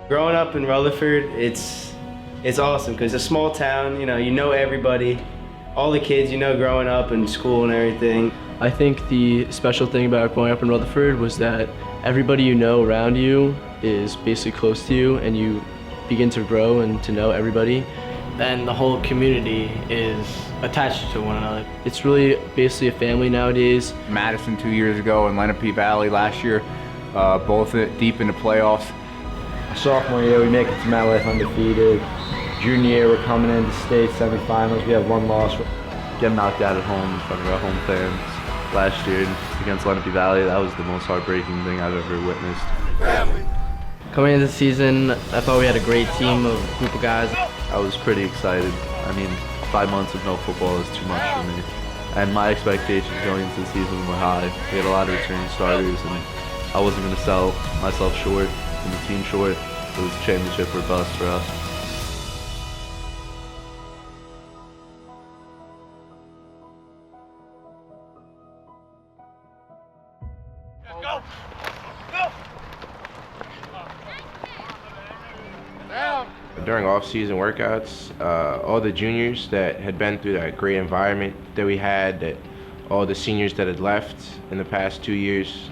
Growing up in Rutherford, it's awesome because it's a small town, you know everybody, all the kids you know growing up in school and everything. I think the special thing about growing up in Rutherford was that everybody you know around you is basically close to you, and you begin to grow and to know everybody. Then the whole community is attached to one another. It's really basically a family nowadays. Madison 2 years ago and Lenape Valley last year, both deep in the playoffs. Sophomore year, we make it to MetLife undefeated. Junior year, we're coming into state semifinals. We have one loss. Getting knocked out at home in front of our home fans last year against Lenape Valley, that was the most heartbreaking thing I've ever witnessed. Coming into the season, I thought we had a great team, a group of guys. I was pretty excited. I mean, 5 months of no football is too much for me. And my expectations going into the season were high. We had a lot of returning starters, and I wasn't going to sell myself short and the team short. It was a championship or bust for us. Go! During off-season workouts, all the juniors that had been through that great environment that we had, that all the seniors that had left in the past 2 years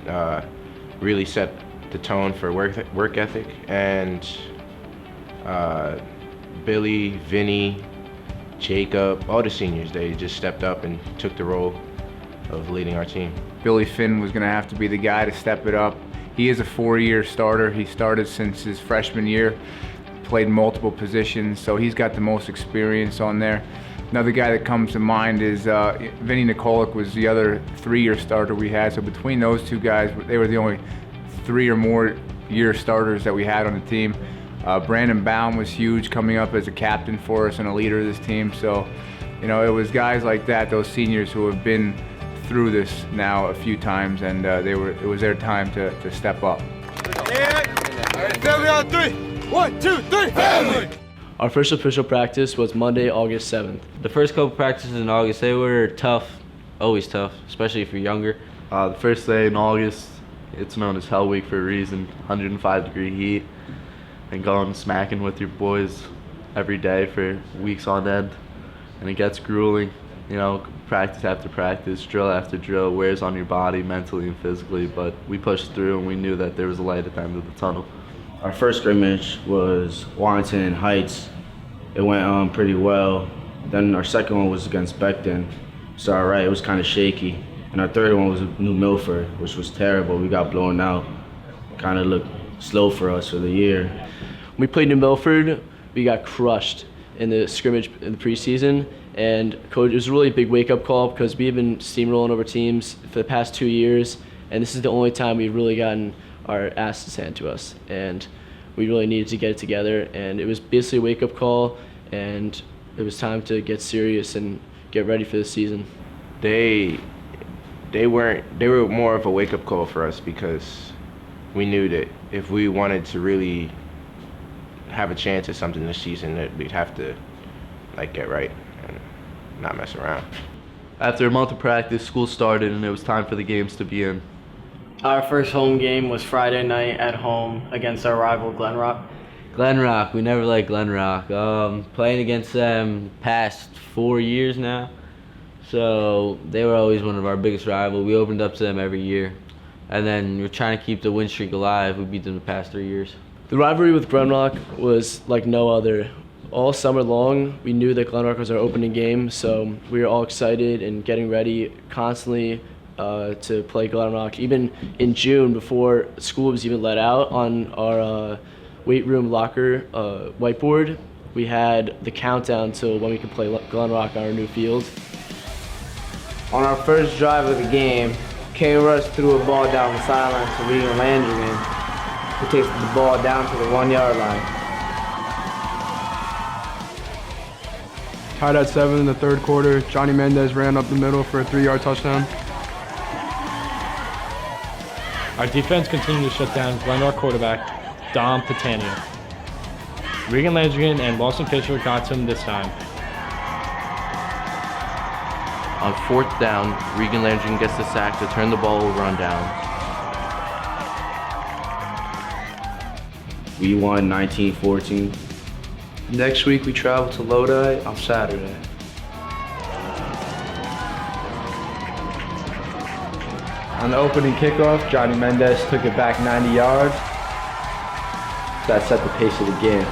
really set the tone for work ethic. And Billy, Vinny, Jacob, all the seniors, they just stepped up and took the role of leading our team. Billy Finn was going to have to be the guy to step it up. He is a 4-year starter. He started since his freshman year, played multiple positions, so he's got the most experience on there. Another guy that comes to mind is Vinny Nikolic was the other 3-year starter we had. So between those two guys, they were the only 3 or more year starters that we had on the team. Brandon Baum was huge, coming up as a captain for us and a leader of this team. So, it was guys like that, those seniors who have been through this now a few times, and it was their time to step up. Family on 3. 1, 2, 3, family! Our first official practice was Monday, August 7th. The first couple practices in August, they were tough, always tough, especially if you're younger. The first day in August, it's known as Hell Week for a reason. 105-degree heat, and going smacking with your boys every day for weeks on end, and it gets grueling. Practice after practice, drill after drill, wears on your body mentally and physically, but we pushed through and we knew that there was a light at the end of the tunnel. Our first scrimmage was Warrenton Heights. It went pretty well. Then our second one was against Beckton. So it was kind of shaky. And our third one was New Milford, which was terrible. We got blown out. Kind of looked slow for us for the year. When we played New Milford, we got crushed in the scrimmage in the preseason. And coach, it was a really big wake-up call because we've been steamrolling over teams for the past 2 years, and this is the only time we've really gotten our asses handed to us, and we really needed to get it together. And it was basically a wake-up call, and it was time to get serious and get ready for the season. They were more of a wake-up call for us because we knew that if we wanted to really have a chance at something this season, that we'd have to get right and not mess around. After a month of practice, school started and it was time for the games to begin. Our first home game was Friday night at home against our rival Glen Rock. Glen Rock, we never liked Glen Rock. Playing against them past 4 years now, so they were always one of our biggest rivals. We opened up to them every year, and then we're trying to keep the win streak alive. We beat them the past 3 years. The rivalry with Glen Rock was like no other. All summer long, we knew that Glen Rock was our opening game, so we were all excited and getting ready constantly to play Glen Rock. Even in June, before school was even let out, on our weight room locker whiteboard, we had the countdown to when we could play Glen Rock on our new field. On our first drive of the game, K. Rush threw a ball down the sideline to Regan Landrigan, who takes the ball down to the 1-yard line. Tied at 7 in the third quarter, Johnny Mendez ran up the middle for a 3-yard touchdown. Our defense continued to shut down Glen Rock quarterback Dom Patania. Regan Landrigan and Lawson Fisher got to him this time. On 4th down, Regan Landrigan gets the sack to turn the ball over on downs. We won 19-14. Next week we travel to Lodi on Saturday. On the opening kickoff, Johnny Mendez took it back 90 yards. That set the pace of the game.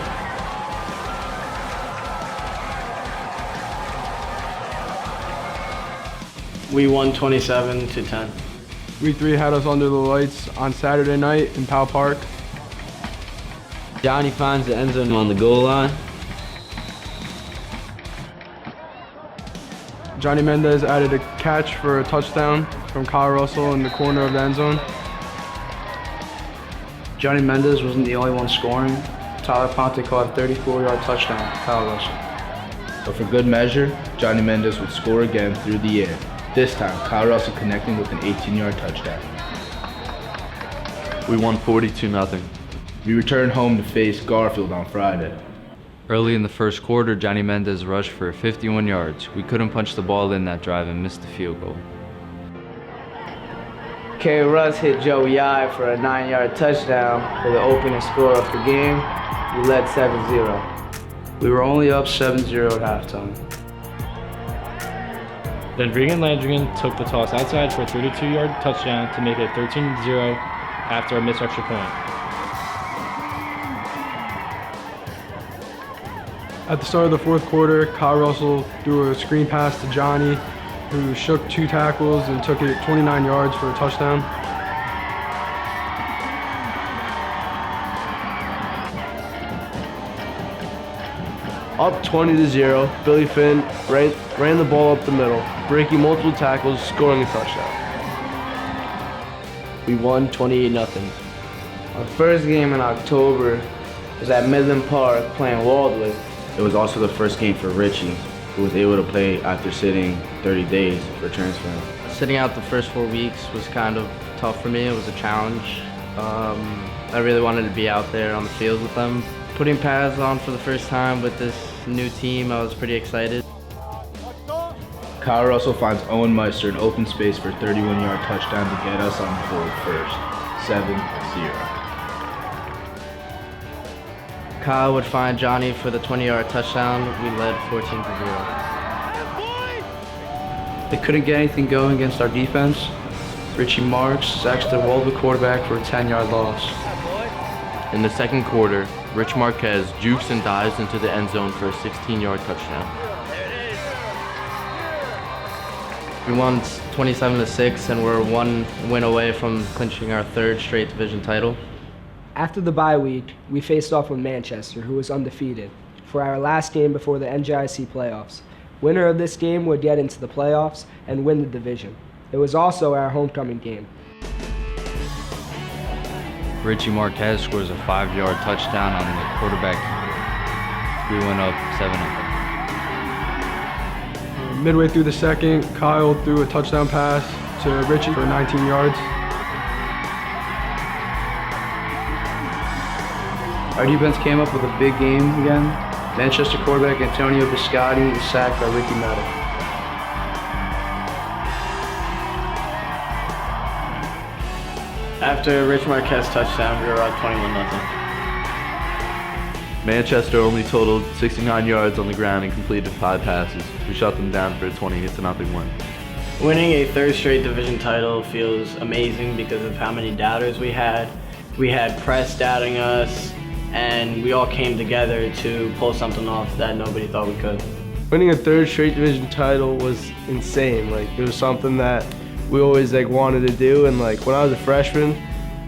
We won 27-10. Week 3 had us under the lights on Saturday night in Powell Park. Johnny finds the end zone on the goal line. Johnny Mendez added a catch for a touchdown from Kyle Russell in the corner of the end zone. Johnny Mendez wasn't the only one scoring. Tyler Ponte caught a 34-yard touchdown for Kyle Russell. But for good measure, Johnny Mendez would score again through the air. This time, Kyle Russell connecting with an 18-yard touchdown. We won 42-0. We returned home to face Garfield on Friday. Early in the first quarter, Johnny Mendez rushed for 51 yards. We couldn't punch the ball in that drive and missed the field goal. K. Russ hit Joe Yai for a 9-yard touchdown for the opening score of the game. We led 7-0. We were only up 7-0 at halftime. Then Regan Landrigan took the toss outside for a 32-yard touchdown to make it 13-0 after a missed extra point. At the start of the fourth quarter, Kyle Russell threw a screen pass to Johnny, who shook 2 tackles and took it 29 yards for a touchdown. Up 20-0, Billy Finn ran the ball up the middle, breaking multiple tackles, scoring a touchdown. We won 28-0. Our first game in October was at Midland Park playing Waldwick. It was also the first game for Richie, who was able to play after sitting 30 days for transfer. Sitting out the first 4 weeks was kind of tough for me. It was a challenge. I really wanted to be out there on the field with them. Putting pads on for the first time with this new team, I was pretty excited. Kyle Russell finds Owen Meister in open space for a 31-yard touchdown to get us on the board first, 7-0. Kyle would find Johnny for the 20-yard touchdown. We led 14-0. They couldn't get anything going against our defense. Richie Marks sacks the Waldwick quarterback for a 10-yard loss. In the second quarter, Rich Marquez jukes and dives into the end zone for a 16-yard touchdown. We won 27-6, and we're 1 win away from clinching our 3rd straight division title. After the bye week, we faced off with Manchester, who was undefeated, for our last game before the NJIC playoffs. Winner of this game would get into the playoffs and win the division. It was also our homecoming game. Richie Marquez scores a 5-yard touchdown on the quarterback. We went up 7-0. Midway through the second, Kyle threw a touchdown pass to Richie for 19 yards. Our defense came up with a big game again. Manchester quarterback Antonio Biscotti is sacked by Ricky Meadow. After Rich Marquez touchdown, we were up 21-0. Manchester only totaled 69 yards on the ground and completed 5 passes. We shut them down for a 20-0 win. Winning a 3rd straight division title feels amazing because of how many doubters we had. We had press doubting us, and we all came together to pull something off that nobody thought we could. Winning a 3rd straight division title was insane. It was something that we always wanted to do, and when I was a freshman,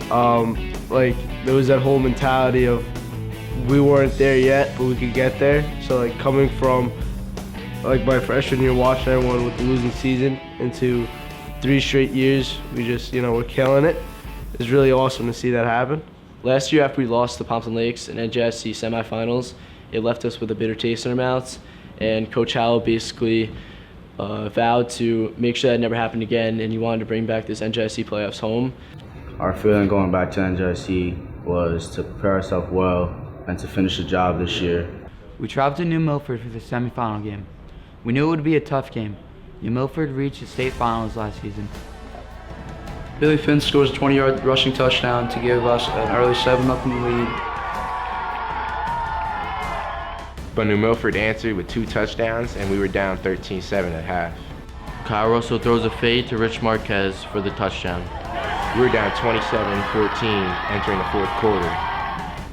there was that whole mentality of we weren't there yet, but we could get there. So coming from my freshman year, watching everyone with the losing season into 3 straight years, we just we're killing it. It's really awesome to see that happen. Last year, after we lost to Pompton Lakes in NJSC semifinals, it left us with a bitter taste in our mouths, and Coach Howell basically vowed to make sure that never happened again, and he wanted to bring back this NJSC playoffs home. Our feeling going back to NJSC was to prepare ourselves well and to finish the job this year. We traveled to New Milford for the semifinal game. We knew it would be a tough game. New Milford reached the state finals last season. Billy Finn scores a 20-yard rushing touchdown to give us an early 7-0 lead. but New Milford answered with 2 touchdowns, and we were down 13-7 at half. Kyle Russell throws a fade to Rich Marquez for the touchdown. We were down 27-14 entering the fourth quarter.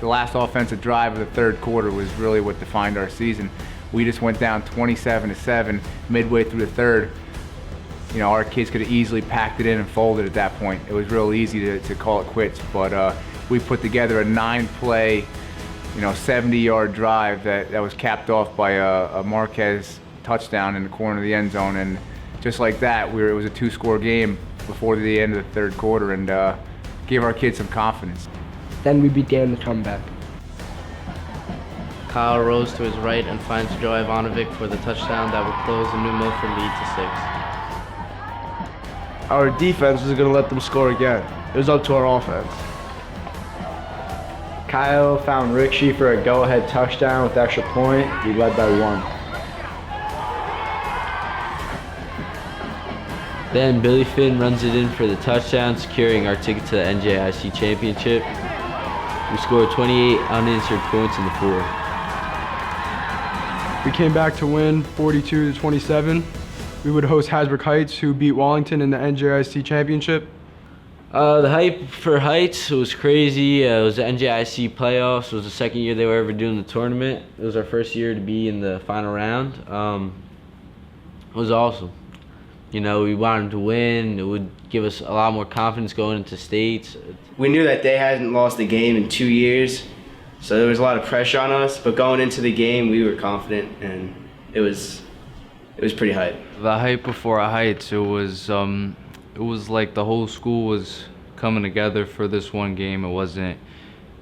The last offensive drive of the third quarter was really what defined our season. We just went down 27-7 midway through the third. You know, our kids could have easily packed it in and folded at that point. It was real easy to call it quits, but we put together a 9-play, 70-yard drive that was capped off by a Marquez touchdown in the corner of the end zone, and just like that, it was a 2-score game before the end of the third quarter, and gave our kids some confidence. Then we began the comeback. Kyle rose to his right and finds Joe Ivanovic for the touchdown that would close the New Milford lead to 6. Our defense was going to let them score again. It was up to our offense. Kyle found Ricci for a go-ahead touchdown with extra point. We led by 1. Then Billy Finn runs it in for the touchdown, securing our ticket to the NJIC championship. We scored 28 unanswered points in the fourth. We came back to win 42-27. We would host Hasbrook Heights, who beat Wallington in the NJIC championship. The hype for Heights was crazy. It was the NJIC playoffs. It was the second year they were ever doing the tournament. It was our first year to be in the final round. It was awesome. We wanted to win. It would give us a lot more confidence going into states. We knew that they hadn't lost a game in 2 years, so there was a lot of pressure on us. But going into the game, we were confident, and it was pretty hype. The hype before Heights, it was like the whole school was coming together for this one game. It wasn't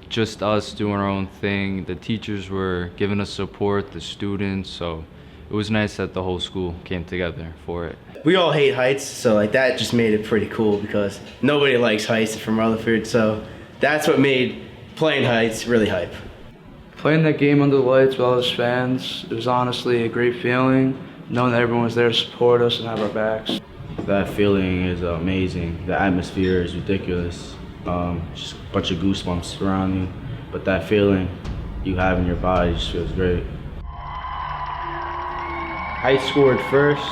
just us doing our own thing. The teachers were giving us support, the students, so it was nice that the whole school came together for it. We all hate Heights, so that just made it pretty cool because nobody likes Heights from Rutherford, so that's what made playing Heights really hype. Playing that game under the lights with all those fans, it was honestly a great feeling, knowing that everyone was there to support us and have our backs. That feeling is amazing. The atmosphere is ridiculous. Just a bunch of goosebumps around you, but that feeling you have in your body just feels great. Heights scored first.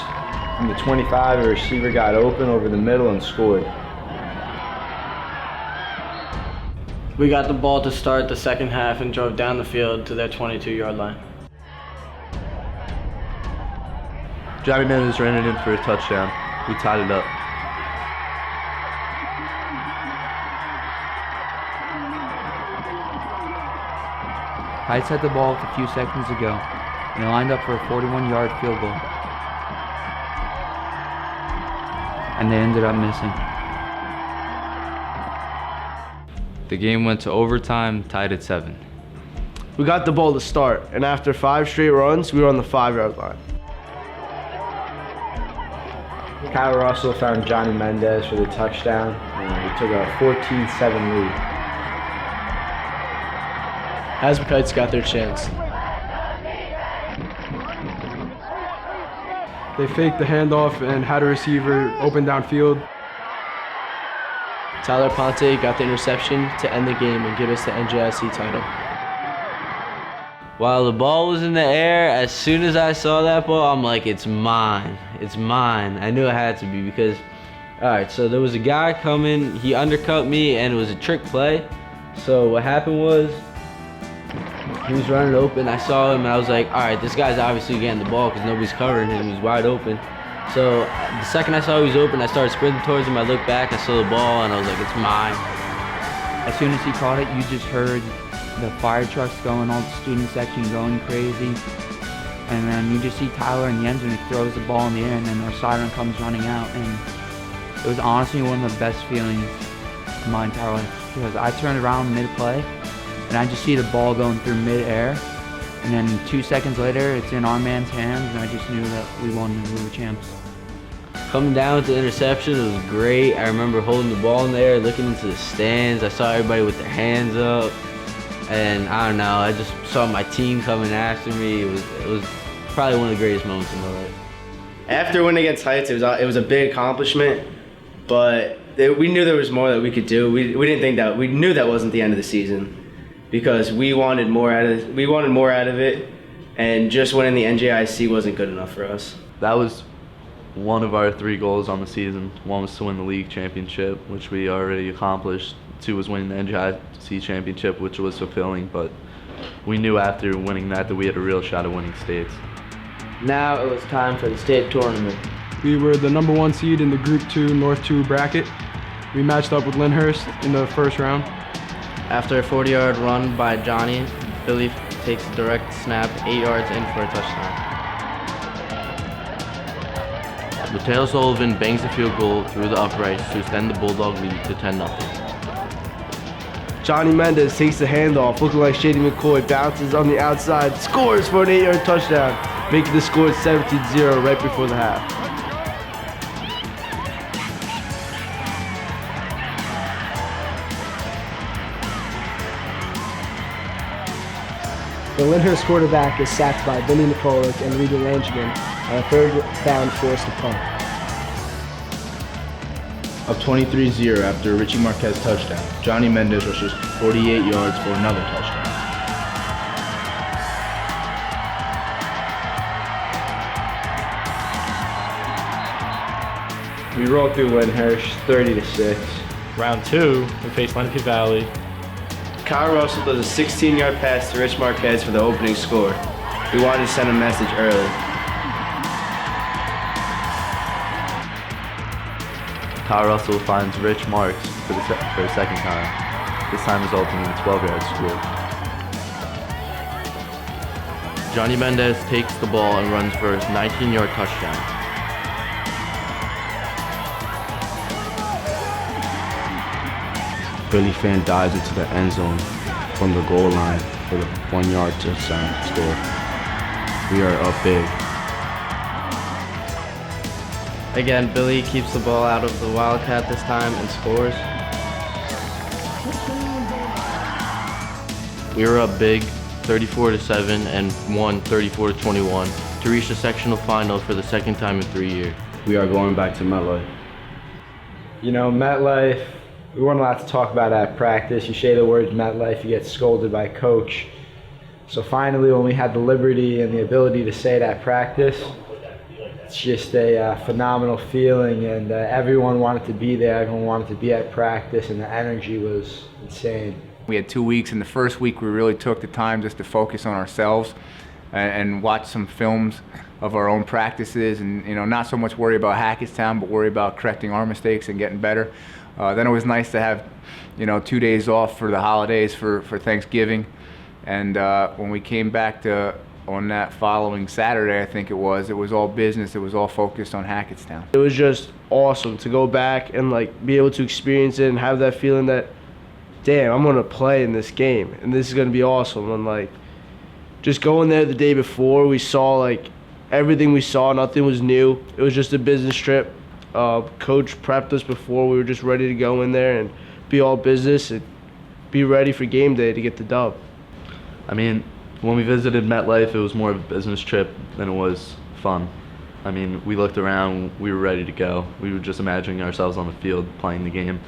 From the 25, a receiver got open over the middle and scored. We got the ball to start the second half and drove down the field to their 22-yard line. Johnny Mendez ran it in for a touchdown. We tied it up. Heights had the ball a few seconds ago, and they lined up for a 41-yard field goal. And they ended up missing. The game went to overtime, tied at 7. We got the ball to start, and after 5 straight runs, we were on the 5-yard line. Kyle Russell found Johnny Mendez for the touchdown, and we took a 14-7 lead. Hasbrook Heights got their chance. They faked the handoff and had a receiver open downfield. Tyler Ponte got the interception to end the game and give us the NJIC title. While the ball was in the air, as soon as I saw that ball, I'm like, it's mine. It's mine. I knew it had to be because, all right, so there was a guy coming. He undercut me, and it was a trick play. So what happened was he was running open. I saw him, and I was like, all right, this guy's obviously getting the ball because nobody's covering him. He's wide open. So the second I saw he was open, I started sprinting towards him. I looked back, I saw the ball, and I was like, it's mine. As soon as he caught it, you just heard the fire trucks going, all the student section going crazy. And then you just see Tyler in the end zone, he throws the ball in the air, and then our siren comes running out. And it was honestly one of the best feelings in my entire life because I turned around mid-play, and I just see the ball going through mid-air. And then 2 seconds later, it's in our man's hands, and I just knew that we won and we were champs. Coming down with the interception, it was great. I remember holding the ball in there, looking into the stands. I saw everybody with their hands up. And I don't know, I just saw my team coming after me. It was probably one of the greatest moments in my life. After winning against Heights, it was a big accomplishment, but we knew there was more that we could do. We didn't think that. We knew that wasn't the end of the season because we wanted more out of it, and just winning the NJIC wasn't good enough for us. That was one of our 3 goals on the season. 1 was to win the league championship, which we already accomplished. 2 was winning the NJIC championship, which was fulfilling, but we knew after winning that we had a real shot at winning states. Now it was time for the state tournament. We were the number 1 seed in the Group 2 North 2 bracket. We matched up with Lyndhurst in the first round. After a 40-yard run by Johnny, Billy takes a direct snap 8 yards in for a touchdown. Mateo Sullivan bangs a field goal through the uprights to extend the Bulldog lead to 10-0. Johnny Mendez takes the handoff, looking like Shady McCoy, bounces on the outside, scores for an 8-yard touchdown, making the score 17-0 right before the half. The Lyndhurst quarterback is sacked by Vinny Nikolic and Regan Langigan on a third down forced to punt. Up 23-0 after a Richie Marquez touchdown, Johnny Mendez rushes 48 yards for another touchdown. We rolled through Lyndhurst 30-6. Round 2, we face Lenape Valley. Kyle Russell does a 16-yard pass to Rich Marquez for the opening score. We wanted to send a message early. Kyle Russell finds Rich Marks for the second time, this time resulting in a 12-yard score. Johnny Mendez takes the ball and runs for his 19-yard touchdown. Billy Fan dives into the end zone from the goal line for the 1-yard touchdown score. We are up big. Again, Billy keeps the ball out of the Wildcat this time and scores. We were up big, 34-7, and won 34-21 to reach the sectional final for the second time in 3 years. We are going back to MetLife. You know, MetLife, we weren't allowed to talk about that at practice. You say the words MetLife, you get scolded by coach. So finally, when we had the liberty and the ability to say it at practice, it's just a phenomenal feeling, and everyone wanted to be there, everyone wanted to be at practice, and the energy was insane. We had 2 weeks. In the first week, we really took the time just to focus on ourselves and watch some films of our own practices, and not so much worry about Hackettstown, but worry about correcting our mistakes and getting better. Then it was nice to have 2 days off for the holidays for Thanksgiving, and when we came back on that following Saturday, I think it was all business. It was all focused on Hackettstown. It was just awesome to go back and be able to experience it and have that feeling that, damn, I'm gonna play in this game and this is gonna be awesome. And just going there the day before, we saw everything we saw, nothing was new. It was just a business trip. Coach prepped us before. We were just ready to go in there and be all business and be ready for game day to get the dub. I mean, when we visited MetLife, it was more of a business trip than it was fun. I mean, we looked around, we were ready to go. We were just imagining ourselves on the field playing the game.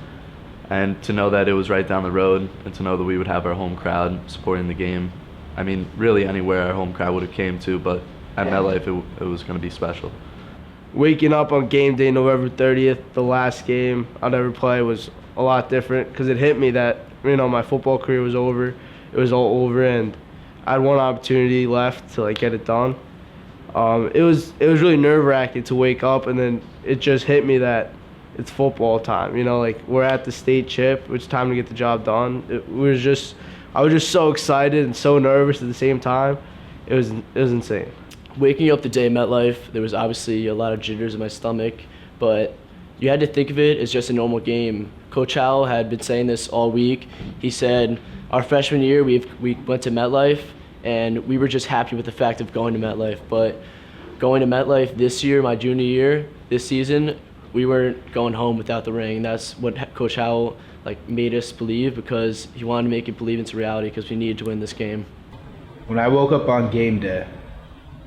And to know that it was right down the road, and to know that we would have our home crowd supporting the game. I mean, really anywhere our home crowd would have came to, but at MetLife, it was going to be special. Waking up on game day, November 30th, the last game I'd ever play, was a lot different because it hit me that, my football career was over. It was all over, and I had one opportunity left to get it done. It was really nerve-wracking to wake up, and then it just hit me that it's football time. We're at the state chip. It's time to get the job done. I was just so excited and so nervous at the same time. It was insane. Waking up the day at MetLife, there was obviously a lot of jitters in my stomach, but you had to think of it as just a normal game. Coach Howell had been saying this all week. He said, our freshman year, we went to MetLife, and we were just happy with the fact of going to MetLife. But going to MetLife this year, my junior year, this season, we weren't going home without the ring. That's what Coach Howell made us believe, because he wanted to make it believe into reality, because we needed to win this game. When I woke up on game day,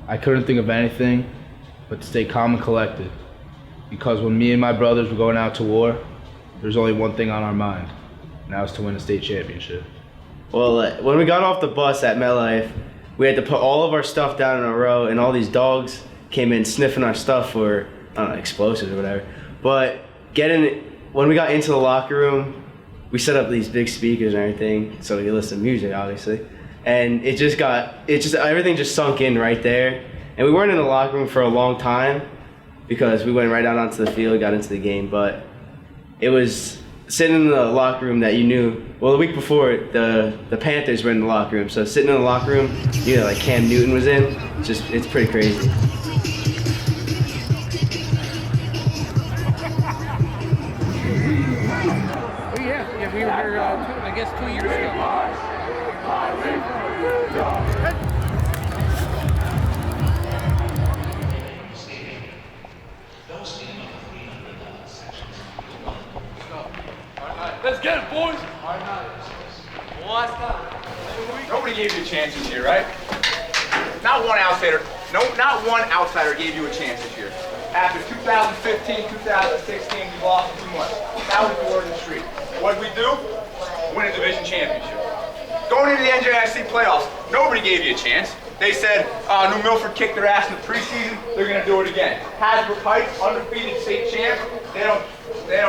I couldn't think of anything but to stay calm and collected. Because when me and my brothers were going out to war, there was only one thing on our mind, and that was to win a state championship. Well, when we got off the bus at MetLife, we had to put all of our stuff down in a row, and all these dogs came in sniffing our stuff for, I don't know, explosives or whatever. But when we got into the locker room, we set up these big speakers and everything, so we could listen to music, obviously. And everything just sunk in right there. And we weren't in the locker room for a long time because we went right out onto the field, got into the game. But it was sitting in the locker room that you knew. Well, the week before, the Panthers were in the locker room. So sitting in the locker room, you know, like Cam Newton was in. It's pretty crazy. We were here, I guess, 2 years ago. Let's get it, boys. Nobody gave you a chance this year, right? Not one outsider. No, not one outsider gave you a chance this year. After 2015, 2016, we lost too much. That was the word in the street. What did we do? Win a division championship. Going into the NJIC playoffs, nobody gave you a chance. They said New Milford kicked their ass in the preseason. They're going to do it again. Hasbrook Heights, undefeated state champs. They don't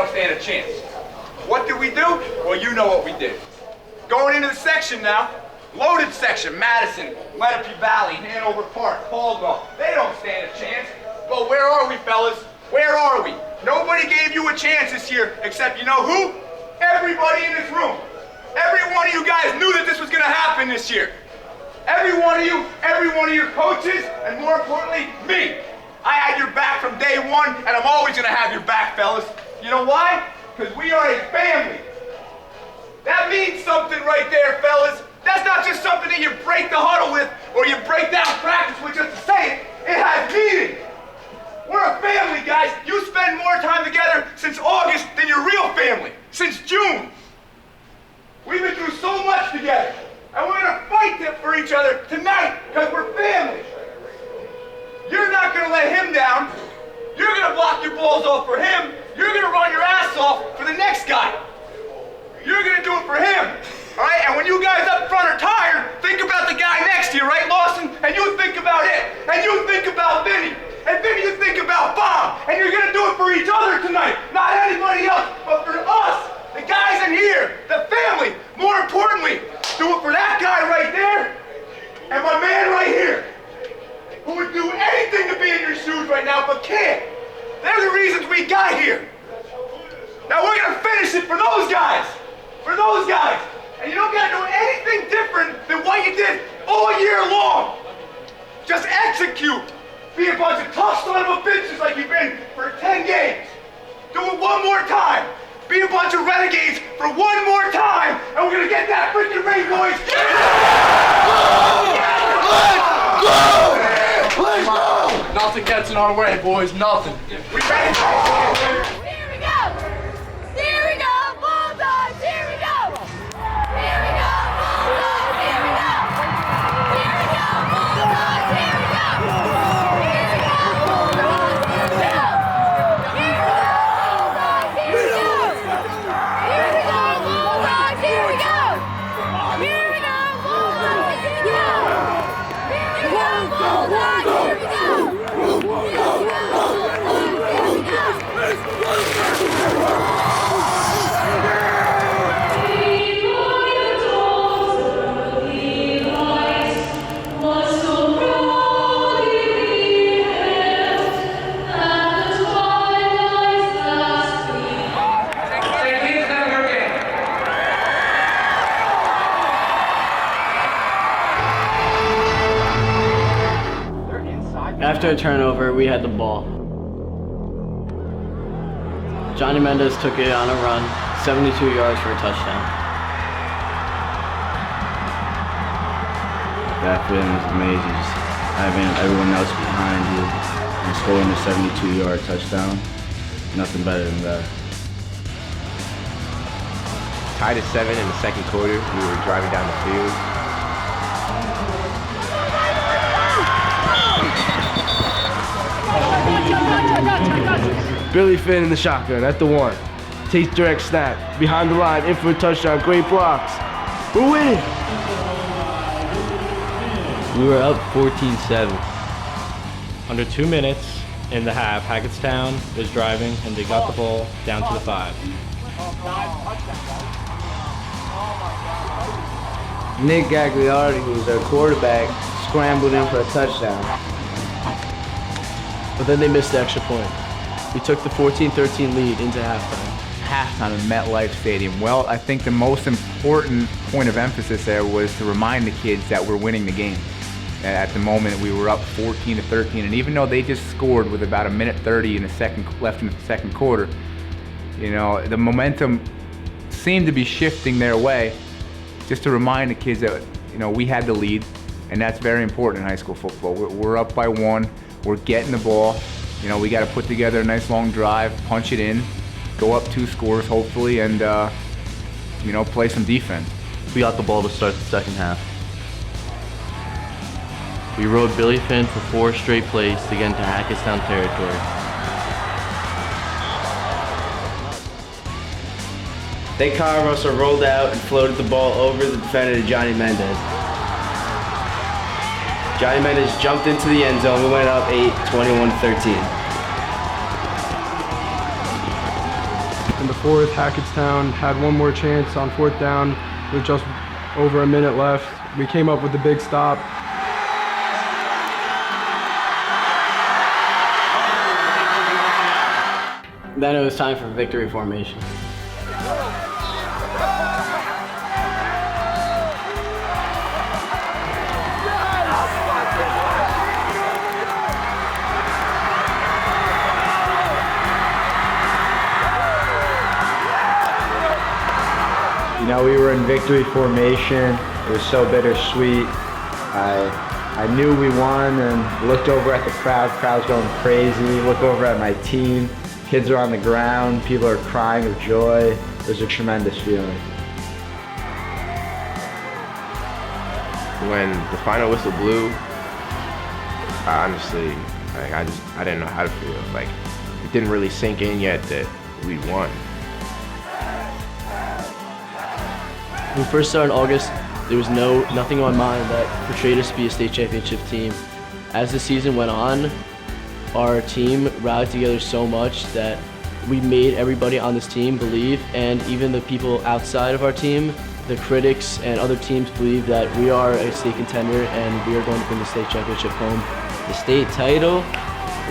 stand a chance. What did we do? Well, you know what we did. Going into the section now, loaded section, Madison, Lenape Valley, Hanover Park, Caldwell. They don't stand a chance. Well, where are we, fellas? Where are we? Nobody gave you a chance this year, except you know who? Everybody in this room. Every one of you guys knew that this was going to happen this year. Every one of you, every one of your coaches, and more importantly, me. I had your back from day one, and I'm always going to have your back, fellas. You know why? Because we are a family. That means something right there, fellas. That's not just something that you break the huddle with or you break down practice with just to say it. It has meaning. We're a family, guys. You spend more time together since August than your real family, since June. We've been through so much together, and we're gonna fight for each other tonight because we're family. You're not gonna let him down. You're gonna block your balls off for him. You're gonna run your ass off for the next guy. You're gonna do it for him, all right? And when you guys up front are tired, think about the guy next to you, right, Lawson? And you think about it, and you think about Vinny, and Vinny you think about Bob, and you're gonna do it for each other tonight, not anybody else, but for us, the guys in here, the family. More importantly, do it for that guy right there, and my man right here, who would do anything to be in your shoes right now, but can't. They're the reasons we got here. Now we're gonna finish it for those guys. For those guys. And you don't gotta do anything different than what you did all year long. Just execute. Be a bunch of tough son of a bitches like you've been for 10 games. Do it one more time. Be a bunch of renegades for one more time. And we're gonna get that freaking ring, boys. Let's go! Nothing gets in our way, boys. Nothing. We ready? Here we go! Here we go, Bulldogs! Here we go! Here we go, Bulldogs! Here we go! Here we go, Bulldogs! Here we go! Here we go, Bulldogs! Here we go! Here we go, Bulldogs! Here we go! Here we go, Bulldogs! Here we go! Here we go, Bulldogs! Here we go! Here we go, Bulldogs! Here we go! After a turnover, we had the ball. Johnny Mendez took it on a run, 72 yards for a touchdown. That feeling is amazing. Just having everyone else behind you and scoring a 72-yard touchdown. Nothing better than that. Tied at 7 in the second quarter. We were driving down the field. Billy Finn in the shotgun at the 1. Takes direct snap. Behind the line, in for a touchdown. Great blocks. We're winning. We were up 14-7. Under 2 minutes in the half, Hackettstown was driving and they got the ball down to the 5. Nick Gagliardi, who was our quarterback, scrambled in for a touchdown. But then they missed the extra point. We took the 14-13 lead into halftime. Halftime in MetLife Stadium. Well, I think the most important point of emphasis there was to remind the kids that we're winning the game. At the moment, we were up 14-13, and even though they just scored with about 1:30 left in the second quarter, you know, the momentum seemed to be shifting their way. Just to remind the kids that, you know, we had the lead, and that's very important in high school football. We're up by 1. We're getting the ball. You know, we got to put together a nice long drive, punch it in, go up 2 scores hopefully, and you know, play some defense. We got the ball to start the second half. We rode Billy Finn for 4 straight plays to get into Hackettstown territory. Then Kyle Russell rolled out and floated the ball over the defender to Johnny Mendez. Johnny Mendez jumped into the end zone. We went up 8, 21-13. In the fourth, Hackettstown had one more chance on 4th down with just over a minute left. We came up with the big stop. Then it was time for victory formation. You know, we were in victory formation. It was so bittersweet. I knew we won and looked over at the crowd. Crowd's going crazy. Look over at my team. Kids are on the ground. People are crying of joy. It was a tremendous feeling. When the final whistle blew, I honestly, like, I didn't know how to feel. Like, it didn't really sink in yet that we won. When we first started in August, there was nothing on my mind that portrayed us to be a state championship team. As the season went on, our team rallied together so much that we made everybody on this team believe, and even the people outside of our team, the critics and other teams, believe that we are a state contender and we are going to bring the state championship home. The state title,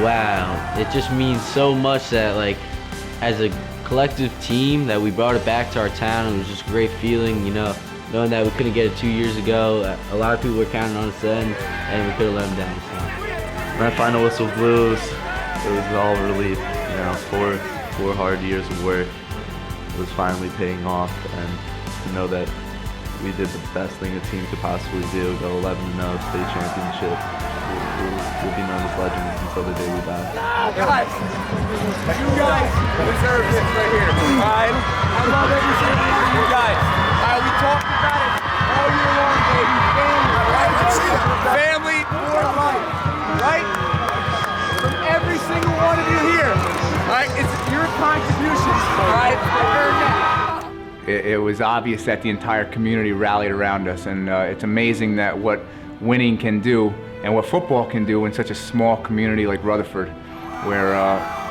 wow, it just means so much that, like, as a collective team that we brought it back to our town. It was just a great feeling, you know, knowing that we couldn't get it 2 years ago. A lot of people were counting on us then, and we could have let them down. So. When that final whistle blew, it was all relief. You know, four hard years of work was finally paying off, and to know that we did the best thing a team could possibly do, go 11-0 state championship. We'll be known as legends until the day we die. Guys, you guys deserve this right here. Alright? I love every single one of you guys. Alright, we talked about it all year long, baby. Family for life. Right? From every single one of you here. Alright, it's your contributions. Alright? It was obvious that the entire community rallied around us, and it's amazing that what winning can do and what football can do in such a small community like Rutherford, where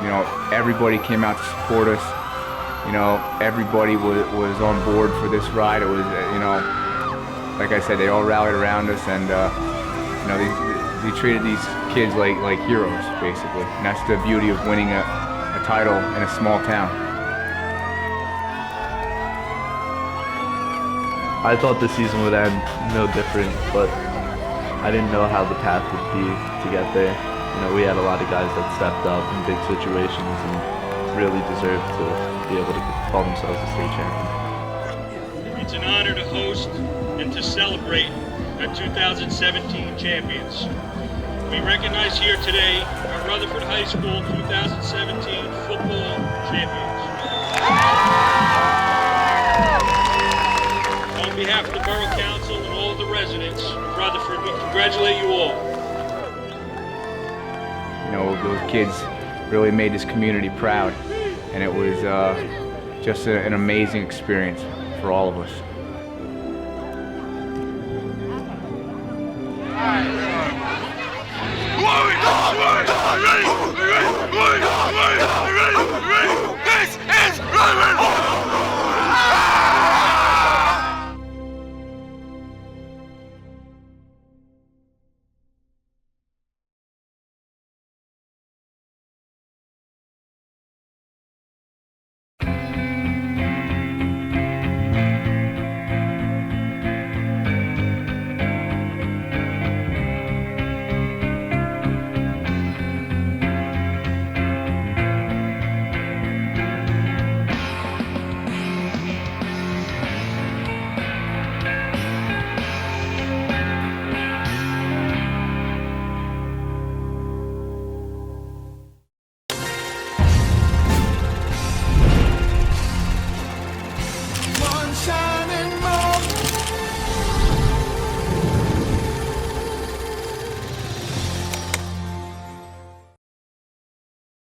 you know, everybody came out to support us. You know, everybody was on board for this ride. It was, you know, like I said, they all rallied around us, and you know, they treated these kids like heroes, basically. And that's the beauty of winning a title in a small town. I thought the season would end no different, but I didn't know how the path would be to get there. You know, we had a lot of guys that stepped up in big situations and really deserved to be able to call themselves a state champion. It's an honor to host and to celebrate our 2017 champions. We recognize here today our Rutherford High School 2017 football champions. On behalf of the Borough Council and all of the residents of Rutherford, we congratulate you all. You know, those kids really made this community proud, and it was just an amazing experience for all of us. This is Rutherford!